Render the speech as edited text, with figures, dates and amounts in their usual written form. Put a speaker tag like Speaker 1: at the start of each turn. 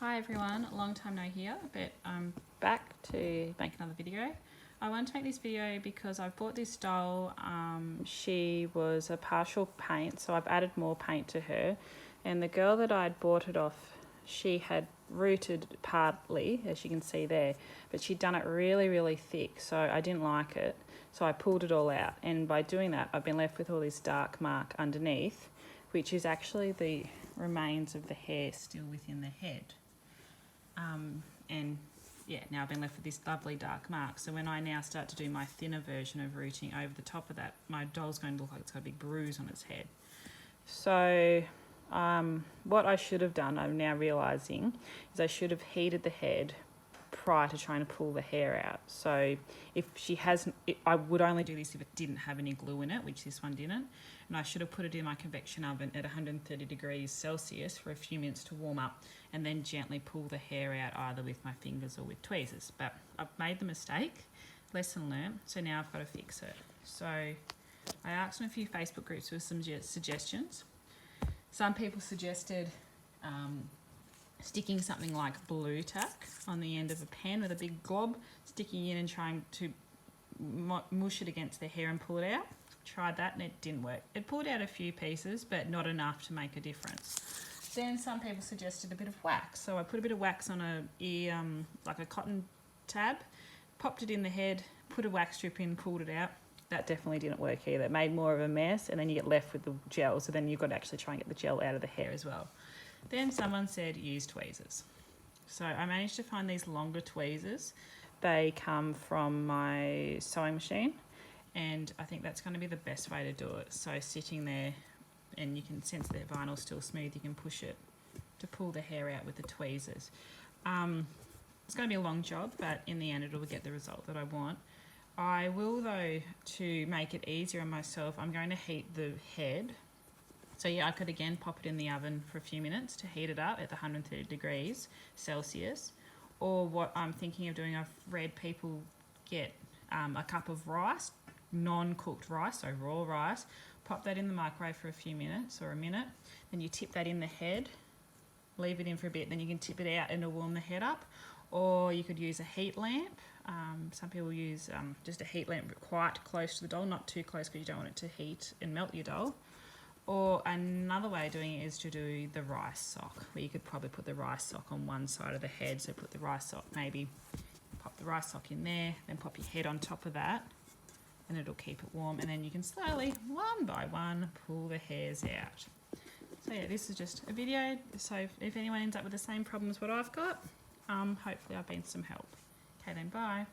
Speaker 1: Hi everyone, long time no here, but I'm back to make another video. I wanted to make this video because I've bought this doll. She was a partial paint, so I've added more paint to her. And the girl that I'd bought it off, she had rooted partly, as you can see there, but she'd done it really thick, so I didn't like it. So I pulled it all out, and by doing that, I've been left with all this dark mark underneath, which is actually the remains of the hair still within the head. And yeah, now I've been left with this lovely dark mark. So when I now start to do my thinner version of rooting over the top of that, my doll's going to look like it's got a big bruise on its head. So what I should have done, I'm now realising, is I should have heated the head prior to trying to pull the hair out. So if she hasn't, I would only do this if it didn't have any glue in it, which this one didn't. And I should have put it in my convection oven at 130 degrees Celsius for a few minutes to warm up, and then gently pull the hair out either with my fingers or with tweezers. But I've made the mistake, lesson learned, so now I've got to fix it. So I asked in a few Facebook groups for some suggestions. Some people suggested sticking something like blutack on the end of a pen with a big glob, sticking in and trying to mush it against the hair and pull it out. Tried that and it didn't work. It pulled out a few pieces, but not enough to make a difference. Then some people suggested a bit of wax, so I put a bit of wax on like a cotton tab, popped it in the head, put a wax strip in, pulled it out. That definitely didn't work either. It made more of a mess, and then you get left with the gel, so then you've got to actually try and get the gel out of the hair as well. Then someone said use tweezers. So I managed to find these longer tweezers. They come from my sewing machine, and I think that's going to be the best way to do it. So sitting there, and you can sense the vinyl's still smooth, you can push it to pull the hair out with the tweezers. It's going to be a long job, but in the end it'll get the result that I want. I will, though, to make it easier on myself, I'm going to heat the head. So yeah, I could again pop it in the oven for a few minutes to heat it up at the 130 degrees Celsius. Or what I'm thinking of doing, I've read people get a cup of rice, non-cooked rice, so raw rice, pop that in the microwave for a few minutes or a minute, then you tip that in the head, leave it in for a bit, then you can tip it out and it'll warm the head up. Or you could use a heat lamp. Some people use just a heat lamp quite close to the doll, not too close because you don't want it to heat and melt your doll. Or another way of doing it is to do the rice sock, where you could probably put the rice sock on one side of the head. So put the rice sock, maybe pop the rice sock in there, then pop your head on top of that, and it'll keep it warm. And then you can slowly, one by one, pull the hairs out. So yeah, this is just a video. So if anyone ends up with the same problem as what I've got, hopefully I've been some help. Okay then, bye.